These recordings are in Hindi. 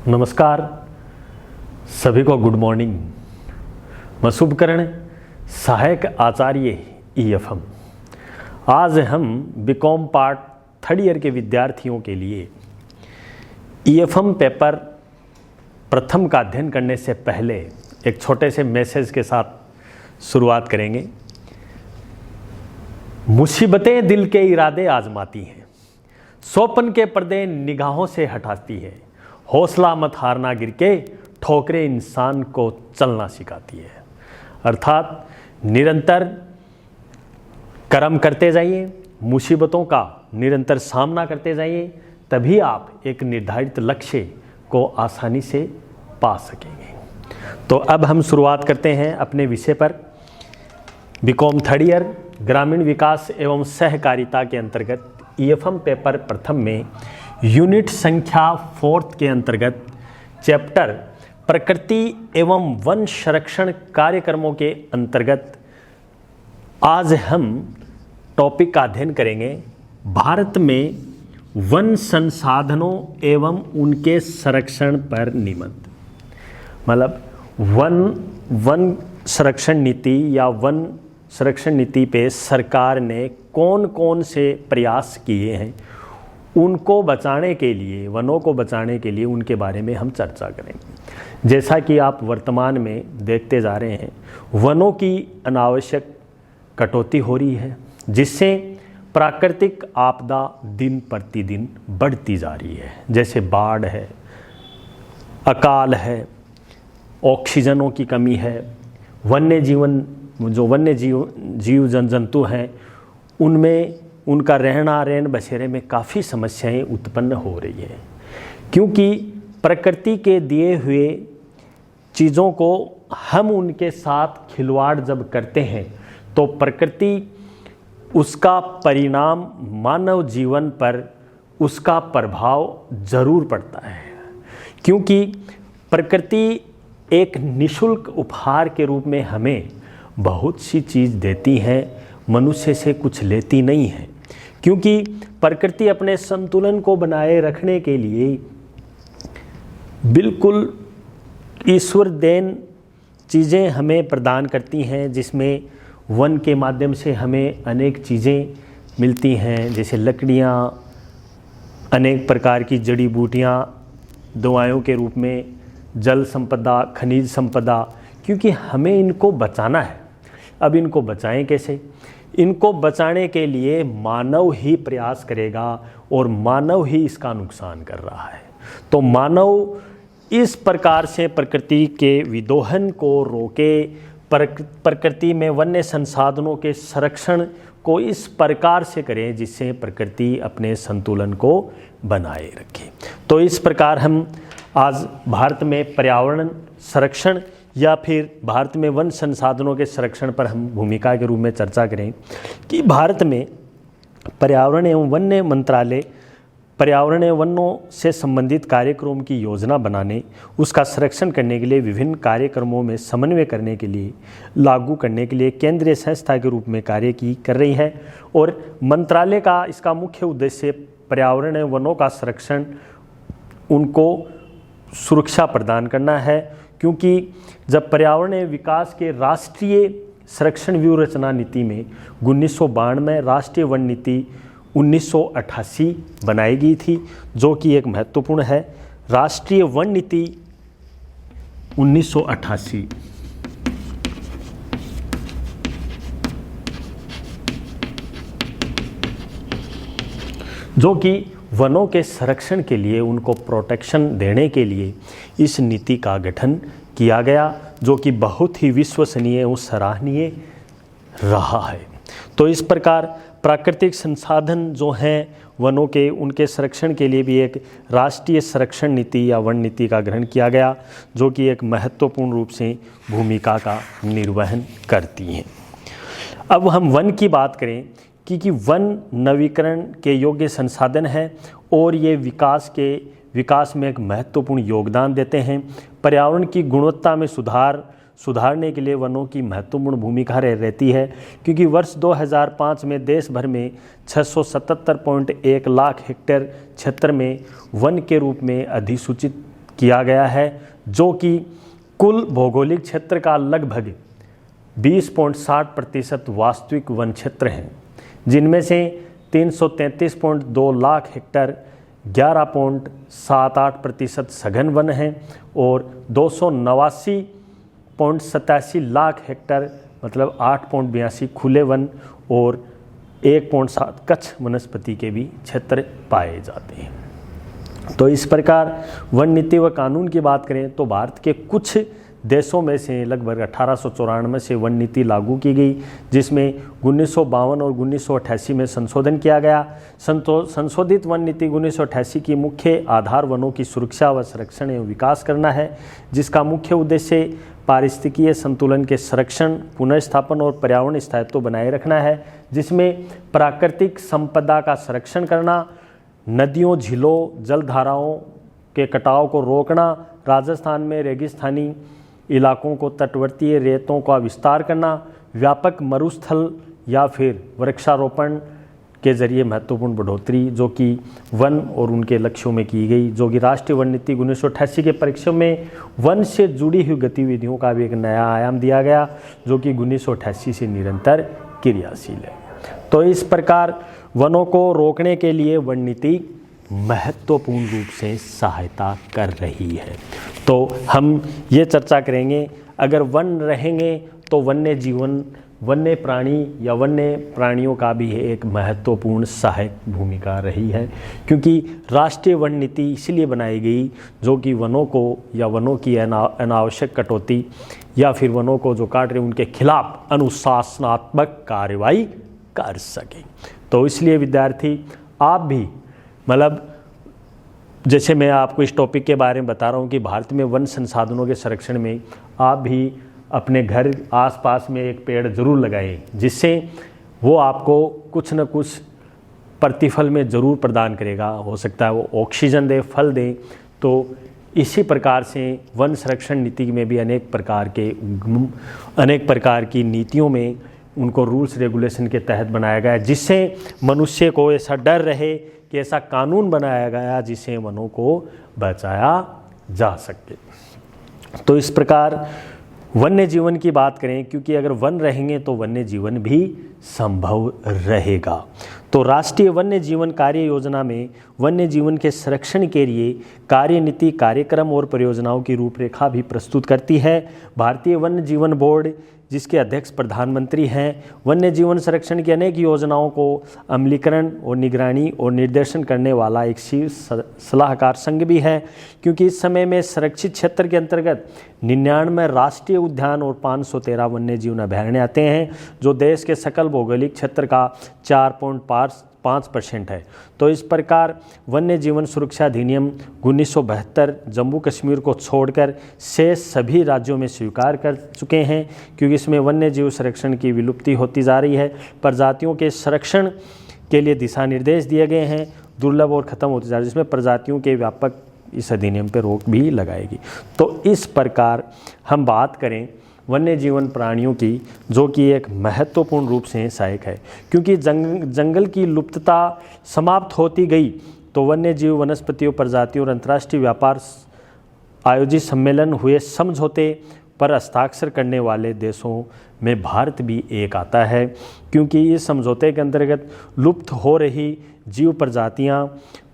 नमस्कार सभी को, गुड मॉर्निंग। मैं शुभकरण, सहायक आचार्य EFM। आज हम बीकॉम पार्ट थर्ड ईयर के विद्यार्थियों के लिए EFM पेपर प्रथम का अध्ययन करने से पहले एक छोटे से मैसेज के साथ शुरुआत करेंगे। मुसीबतें दिल के इरादे आजमाती हैं, स्वप्न के पर्दे निगाहों से हटाती है, हौसला मत हारना, गिर के ठोकरें इंसान को चलना सिखाती है। अर्थात निरंतर कर्म करते जाइए, मुसीबतों का निरंतर सामना करते जाइए, तभी आप एक निर्धारित लक्ष्य को आसानी से पा सकेंगे। तो अब हम शुरुआत करते हैं अपने विषय पर। बीकॉम थर्ड ईयर ग्रामीण विकास एवं सहकारिता के अंतर्गत EFM पेपर प्रथम में यूनिट संख्या 4 के अंतर्गत चैप्टर प्रकृति एवं वन संरक्षण कार्यक्रमों के अंतर्गत आज हम टॉपिक का अध्ययन करेंगे भारत में वन संसाधनों एवं उनके संरक्षण पर निबंध। मतलब वन संरक्षण नीति या वन संरक्षण नीति पे सरकार ने कौन कौन से प्रयास किए हैं, उनको बचाने के लिए, वनों को बचाने के लिए उनके बारे में हम चर्चा करेंगे। जैसा कि आप वर्तमान में देखते जा रहे हैं, वनों की अनावश्यक कटौती हो रही है, जिससे प्राकृतिक आपदा दिन प्रतिदिन बढ़ती जा रही है। जैसे बाढ़ है, अकाल है, ऑक्सीजनों की कमी है, वन्य जीव जंतु हैं, उनमें उनका रहना रहन बसेरे में काफ़ी समस्याएं उत्पन्न हो रही है। क्योंकि प्रकृति के दिए हुए चीज़ों को हम उनके साथ खिलवाड़ जब करते हैं तो प्रकृति उसका परिणाम मानव जीवन पर उसका प्रभाव ज़रूर पड़ता है। क्योंकि प्रकृति एक निःशुल्क उपहार के रूप में हमें बहुत सी चीज़ देती है, मनुष्य से कुछ लेती नहीं है। क्योंकि प्रकृति अपने संतुलन को बनाए रखने के लिए बिल्कुल ईश्वर देन चीज़ें हमें प्रदान करती हैं, जिसमें वन के माध्यम से हमें अनेक चीज़ें मिलती हैं, जैसे लकड़ियाँ, अनेक प्रकार की जड़ी बूटियाँ, दवाइयों के रूप में, जल संपदा, खनिज संपदा। क्योंकि हमें इनको बचाना है। अब इनको बचाएं कैसे? इनको बचाने के लिए मानव ही प्रयास करेगा और मानव ही इसका नुकसान कर रहा है। तो मानव इस प्रकार से प्रकृति के विदोहन को रोके, प्रकृति में वन्य संसाधनों के संरक्षण को इस प्रकार से करें जिससे प्रकृति अपने संतुलन को बनाए रखे। तो इस प्रकार हम आज भारत में पर्यावरण संरक्षण या फिर भारत में वन संसाधनों के संरक्षण पर हम भूमिका के रूप में चर्चा करें कि भारत में पर्यावरण एवं वन्य मंत्रालय पर्यावरण एवं वनों से संबंधित कार्यक्रमों की योजना बनाने, उसका संरक्षण करने के लिए, विभिन्न कार्यक्रमों में समन्वय करने के लिए, लागू करने के लिए केंद्रीय संस्था के रूप में कार्य कर रही है। और मंत्रालय का इसका मुख्य उद्देश्य पर्यावरण एवं वनों का संरक्षण, उनको सुरक्षा प्रदान करना है। क्योंकि जब पर्यावरण विकास के राष्ट्रीय संरक्षण व्यूह रचना नीति में 1992 राष्ट्रीय वन नीति 1988 बनाई गई थी, जो कि एक महत्वपूर्ण है। राष्ट्रीय वन नीति 1988 जो कि वनों के संरक्षण के लिए, उनको प्रोटेक्शन देने के लिए इस नीति का गठन किया गया, जो कि बहुत ही विश्वसनीय और सराहनीय रहा है। तो इस प्रकार प्राकृतिक संसाधन जो हैं वनों के, उनके संरक्षण के लिए भी एक राष्ट्रीय संरक्षण नीति या वन नीति का ग्रहण किया गया, जो कि एक महत्वपूर्ण रूप से भूमिका का निर्वहन करती हैं। अब हम वन की बात करें कि वन नवीकरण के योग्य संसाधन है और ये विकास में एक महत्वपूर्ण योगदान देते हैं। पर्यावरण की गुणवत्ता में सुधारने के लिए वनों की महत्वपूर्ण भूमिका रहती है। क्योंकि वर्ष 2005 में देश भर में 677.1 लाख हेक्टेयर क्षेत्र में वन के रूप में अधिसूचित किया गया है, जो कि कुल भौगोलिक क्षेत्र का लगभग 20.60% वास्तविक वन क्षेत्र हैं, जिनमें से 333.2 लाख हेक्टेयर 11.78% सघन वन हैं और 289.87 लाख हेक्टेयर मतलब 8.82 खुले वन और 1.7 कच्छ वनस्पति के भी क्षेत्र पाए जाते हैं। तो इस प्रकार वन नीति व कानून की बात करें तो भारत के कुछ देशों में से लगभग 1894 से वन नीति लागू की गई, जिसमें 1952 और 1988 में संशोधन किया गया। संशोधित वन नीति 1988 की मुख्य आधार वनों की सुरक्षा व संरक्षण एवं विकास करना है, जिसका मुख्य उद्देश्य पारिस्थितिकीय संतुलन के संरक्षण, पुनर्स्थापन और पर्यावरण स्थायित्व बनाए रखना है, जिसमें प्राकृतिक संपदा का संरक्षण करना, नदियों, झीलों, जलधाराओं के कटाव को रोकना, राजस्थान में रेगिस्तानी इलाकों को तटवर्तीय रेतों का विस्तार करना, व्यापक मरुस्थल या फिर वृक्षारोपण के जरिए महत्वपूर्ण बढ़ोतरी जो कि वन और उनके लक्ष्यों में की गई, जो कि राष्ट्रीय वन नीति 1988 के परीक्षण में वन से जुड़ी हुई गतिविधियों का भी एक नया आयाम दिया गया, जो कि 1988 से निरंतर क्रियाशील है। तो इस प्रकार वनों को रोकने के लिए वन नीति महत्वपूर्ण रूप से सहायता कर रही है। तो हम ये चर्चा करेंगे, अगर वन रहेंगे तो वन्य जीवन, वन्य प्राणी या वन्य प्राणियों का भी एक महत्वपूर्ण सहायक भूमिका रही है, क्योंकि राष्ट्रीय वन नीति इसलिए बनाई गई जो कि वनों को या वनों की अनावश्यक कटौती या फिर वनों को जो काट रहे उनके खिलाफ अनुशासनात्मक कार्रवाई कर सके। तो इसलिए विद्यार्थी आप भी मतलब जैसे मैं आपको इस टॉपिक के बारे में बता रहा हूँ कि भारत में वन संसाधनों के संरक्षण में आप भी अपने घर आसपास में एक पेड़ ज़रूर लगाएं, जिससे वो आपको कुछ न कुछ प्रतिफल में ज़रूर प्रदान करेगा। हो सकता है वो ऑक्सीजन दे, फल दे। तो इसी प्रकार से वन संरक्षण नीति में भी अनेक प्रकार की नीतियों में उनको रूल्स रेगुलेशन के तहत बनाया गया है, जिससे मनुष्य को ऐसा डर रहे कि ऐसा कानून बनाया गया जिससे वनों को बचाया जा सके। तो इस प्रकार वन्य जीवन की बात करें, क्योंकि अगर वन रहेंगे तो वन्य जीवन भी संभव रहेगा। तो राष्ट्रीय वन्य जीवन कार्य योजना में वन्य जीवन के संरक्षण के लिए कार्यनीति, कार्यक्रम और परियोजनाओं की रूपरेखा भी प्रस्तुत करती है। भारतीय वन्य जीवन बोर्ड, जिसके अध्यक्ष प्रधानमंत्री हैं, वन्य जीवन संरक्षण की अनेक योजनाओं को अमलीकरण और निगरानी और निर्देशन करने वाला एक शीर्ष सलाहकार संघ भी है, क्योंकि इस समय में संरक्षित क्षेत्र के अंतर्गत 99 राष्ट्रीय उद्यान और 513 वन्य जीवन अभयारण्य आते हैं, जो देश के सकल भौगोलिक क्षेत्र का 4.5% है। तो इस प्रकार वन्य जीवन सुरक्षा अधिनियम 1972 जम्मू कश्मीर को छोड़कर शेष सभी राज्यों में स्वीकार कर चुके हैं, क्योंकि इसमें वन्य जीव संरक्षण की विलुप्ति होती जा रही है। प्रजातियों के संरक्षण के लिए दिशा निर्देश दिए गए हैं, दुर्लभ और ख़त्म होती जा रही है, जिसमें प्रजातियों के व्यापक इस अधिनियम पर रोक भी लगाएगी। तो इस प्रकार हम बात करें वन्य जीवन प्राणियों की, जो कि एक महत्वपूर्ण रूप से सहायक है, क्योंकि जंगल की लुप्तता समाप्त होती गई तो वन्य जीव, वनस्पतियों, प्रजातियों और अंतर्राष्ट्रीय व्यापार आयोजित सम्मेलन हुए समझौते पर हस्ताक्षर करने वाले देशों में भारत भी एक आता है, क्योंकि इस समझौते के अंतर्गत लुप्त हो रही जीव प्रजातियां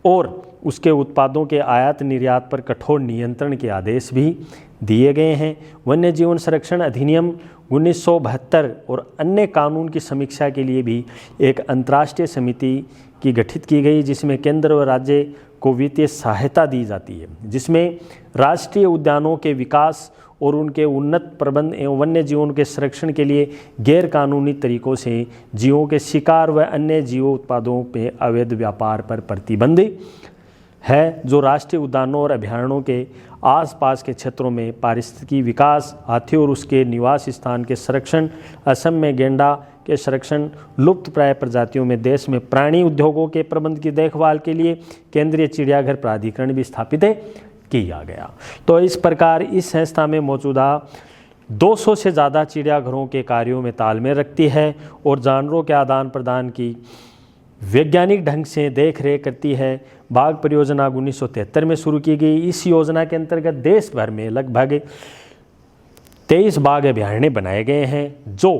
और उसके उत्पादों के आयात निर्यात पर कठोर नियंत्रण के आदेश भी दिए गए हैं। वन्य जीवन संरक्षण अधिनियम 1972 और अन्य कानून की समीक्षा के लिए भी एक अंतर्राष्ट्रीय समिति की गठित की गई, जिसमें केंद्र व राज्य को वित्तीय सहायता दी जाती है, जिसमें राष्ट्रीय उद्यानों के विकास और उनके उन्नत प्रबंध एवं वन्य जीवों के संरक्षण के लिए गैर कानूनी तरीकों से जीवों के शिकार व अन्य जीव उत्पादों पे अवैध व्यापार पर प्रतिबंध है, जो राष्ट्रीय उद्यानों और अभयारण्यों के आसपास के क्षेत्रों में पारिस्थितिकी विकास, हाथी और उसके निवास स्थान के संरक्षण, असम में गेंडा के संरक्षण, लुप्त प्राय प्रजातियों में देश में प्राणी उद्योगों के प्रबंध की देखभाल के लिए केंद्रीय चिड़ियाघर प्राधिकरण भी स्थापित किया गया। तो इस प्रकार इस संस्था में मौजूदा 200 से ज़्यादा चिड़ियाघरों के कार्यों में तालमेल रखती है और जानवरों के आदान प्रदान की वैज्ञानिक ढंग से देख रेख करती है। बाघ परियोजना 1973 में शुरू की गई। इस योजना के अंतर्गत देश भर में लगभग 23 बाघ अभयारण्य बनाए गए हैं जो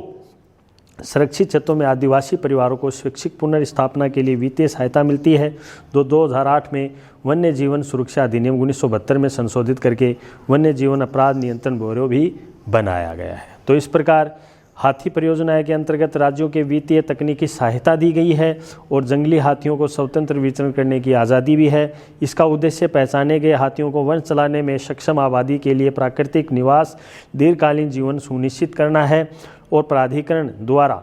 संरक्षित क्षेत्रों में आदिवासी परिवारों को शैक्षिक पुनर्स्थापना के लिए वित्तीय सहायता मिलती है। 2008 में वन्य जीवन सुरक्षा अधिनियम 1972 में संशोधित करके वन्य जीवन अपराध नियंत्रण ब्यूरो भी बनाया गया है। तो इस प्रकार हाथी परियोजना के अंतर्गत राज्यों के वित्तीय तकनीकी सहायता दी गई है और जंगली हाथियों को स्वतंत्र विचरण करने की आज़ादी भी है। इसका उद्देश्य पहचाने गए हाथियों को वंश चलाने में सक्षम आबादी के लिए प्राकृतिक निवास, दीर्घकालीन जीवन सुनिश्चित करना है और प्राधिकरण द्वारा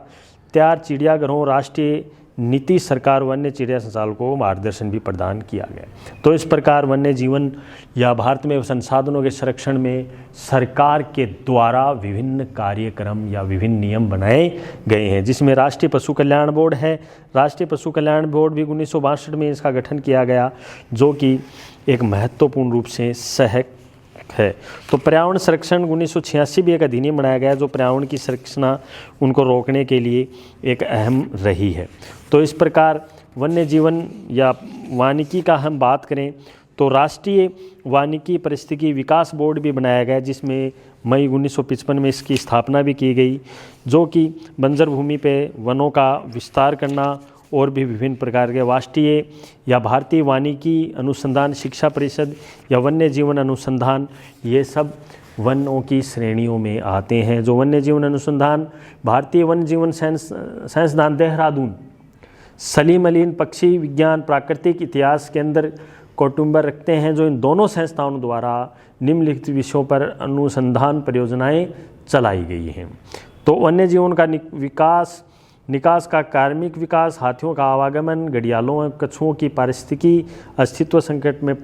तैयार चिड़ियाघरों राष्ट्रीय नीति सरकार वन्य चिड़िया संचालकों को मार्गदर्शन भी प्रदान किया गया। तो इस प्रकार वन्य जीवन या भारत में संसाधनों के संरक्षण में सरकार के द्वारा विभिन्न कार्यक्रम या विभिन्न नियम बनाए गए हैं, जिसमें राष्ट्रीय पशु कल्याण बोर्ड है। राष्ट्रीय पशु कल्याण बोर्ड भी 1962 में इसका गठन किया गया, जो कि एक महत्वपूर्ण रूप से सहायक है। तो पर्यावरण संरक्षण 1986 भी एक अधिनियम बनाया गया जो पर्यावरण की संरक्षण उनको रोकने के लिए एक अहम रही है। तो इस प्रकार वन्य जीवन या वानिकी का हम बात करें तो राष्ट्रीय वानिकी पारिस्थितिकी विकास बोर्ड भी बनाया गया, जिसमें मई 1955 में इसकी स्थापना भी की गई, जो कि बंजर भूमि पे वनों का विस्तार करना और भी विभिन्न प्रकार के राष्ट्रीय या भारतीय वानिकी अनुसंधान शिक्षा परिषद या वन्य जीवन अनुसंधान, ये सब वनों की श्रेणियों में आते हैं। जो वन्य जीवन अनुसंधान भारतीय वन्य जीवन संस्थान देहरादून, सलीम अलीन पक्षी विज्ञान प्राकृतिक इतिहास के अंदर कौटुंबर रखते हैं, जो इन दोनों संस्थाओं द्वारा निम्नलिखित विषयों पर अनुसंधान परियोजनाएं चलाई गई हैं। तो वन्य जीवन का निकास का कार्मिक विकास, हाथियों का आवागमन, घड़ियालों और कछुओं की पारिस्थितिकी अस्तित्व संकट में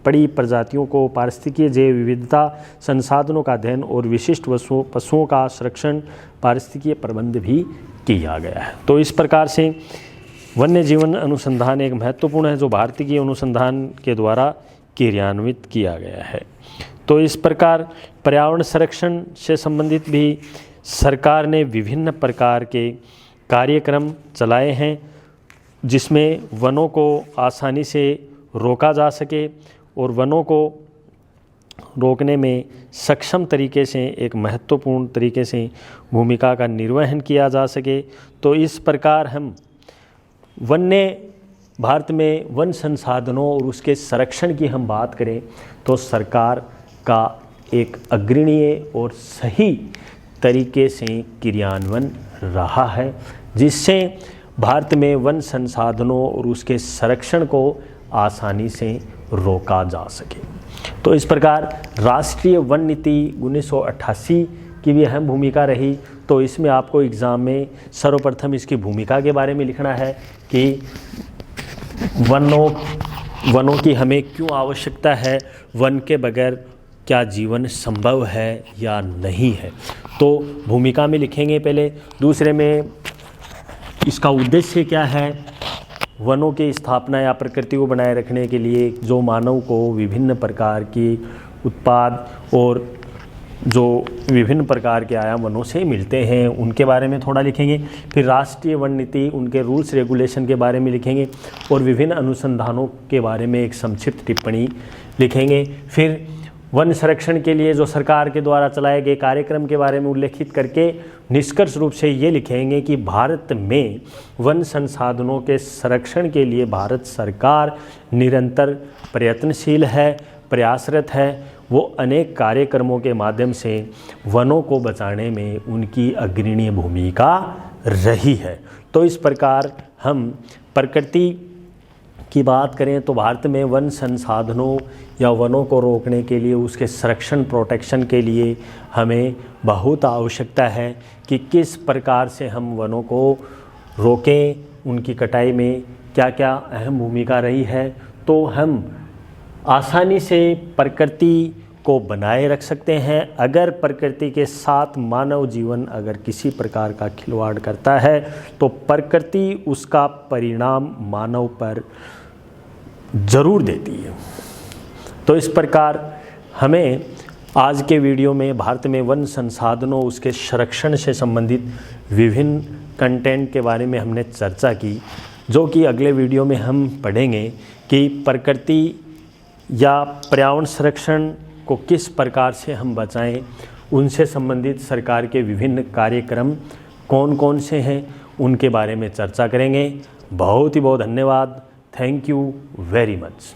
पड़ी प्रजातियों को पारिस्थितिकीय जैव विविधता संसाधनों का अध्ययन और विशिष्ट पशुओं का संरक्षण पारिस्थितिकीय प्रबंध भी किया गया है। तो इस प्रकार से वन्य जीवन अनुसंधान एक महत्वपूर्ण है जो भारतीय अनुसंधान के द्वारा क्रियान्वित किया गया है। तो इस प्रकार पर्यावरण संरक्षण से संबंधित भी सरकार ने विभिन्न प्रकार के कार्यक्रम चलाए हैं, जिसमें वनों को आसानी से रोका जा सके और वनों को रोकने में सक्षम तरीके से एक महत्वपूर्ण तरीके से भूमिका का निर्वहन किया जा सके। तो इस प्रकार हम भारत में वन संसाधनों और उसके संरक्षण की हम बात करें तो सरकार का एक अग्रणीय और सही तरीके से क्रियान्वयन रहा है, जिससे भारत में वन संसाधनों और उसके संरक्षण को आसानी से रोका जा सके। तो इस प्रकार राष्ट्रीय वन नीति 1988 की भी अहम भूमिका रही। तो इसमें आपको एग्ज़ाम में सर्वप्रथम इसकी भूमिका के बारे में लिखना है कि वनों की हमें क्यों आवश्यकता है, वन के बगैर क्या जीवन संभव है या नहीं है। तो भूमिका में लिखेंगे पहले। दूसरे में इसका उद्देश्य क्या है, वनों की स्थापना या प्रकृति को बनाए रखने के लिए जो मानव को विभिन्न प्रकार की उत्पाद और जो विभिन्न प्रकार के आयाम वनों से मिलते हैं उनके बारे में थोड़ा लिखेंगे। फिर राष्ट्रीय वन नीति, उनके रूल्स रेगुलेशन के बारे में लिखेंगे और विभिन्न अनुसंधानों के बारे में एक संक्षिप्त टिप्पणी लिखेंगे। फिर वन संरक्षण के लिए जो सरकार के द्वारा चलाए गए कार्यक्रम के बारे में उल्लेखित करके निष्कर्ष रूप से ये लिखेंगे कि भारत में वन संसाधनों के संरक्षण के लिए भारत सरकार निरंतर प्रयत्नशील है, प्रयासरत है। वो अनेक कार्यक्रमों के माध्यम से वनों को बचाने में उनकी अग्रणीय भूमिका रही है। तो इस प्रकार हम प्रकृति की बात करें तो भारत में वन संसाधनों या वनों को रोकने के लिए, उसके संरक्षण प्रोटेक्शन के लिए हमें बहुत आवश्यकता है कि किस प्रकार से हम वनों को रोकें, उनकी कटाई में क्या क्या अहम भूमिका रही है। तो हम आसानी से प्रकृति को बनाए रख सकते हैं। अगर प्रकृति के साथ मानव जीवन अगर किसी प्रकार का खिलवाड़ करता है तो प्रकृति उसका परिणाम मानव पर ज़रूर देती है। तो इस प्रकार हमें आज के वीडियो में भारत में वन संसाधनों, उसके संरक्षण से संबंधित विभिन्न कंटेंट के बारे में हमने चर्चा की। जो कि अगले वीडियो में हम पढ़ेंगे कि प्रकृति या पर्यावरण संरक्षण को किस प्रकार से हम बचाएं, उनसे संबंधित सरकार के विभिन्न कार्यक्रम कौन कौन से हैं उनके बारे में चर्चा करेंगे। बहुत ही बहुत धन्यवाद। Thank you very much.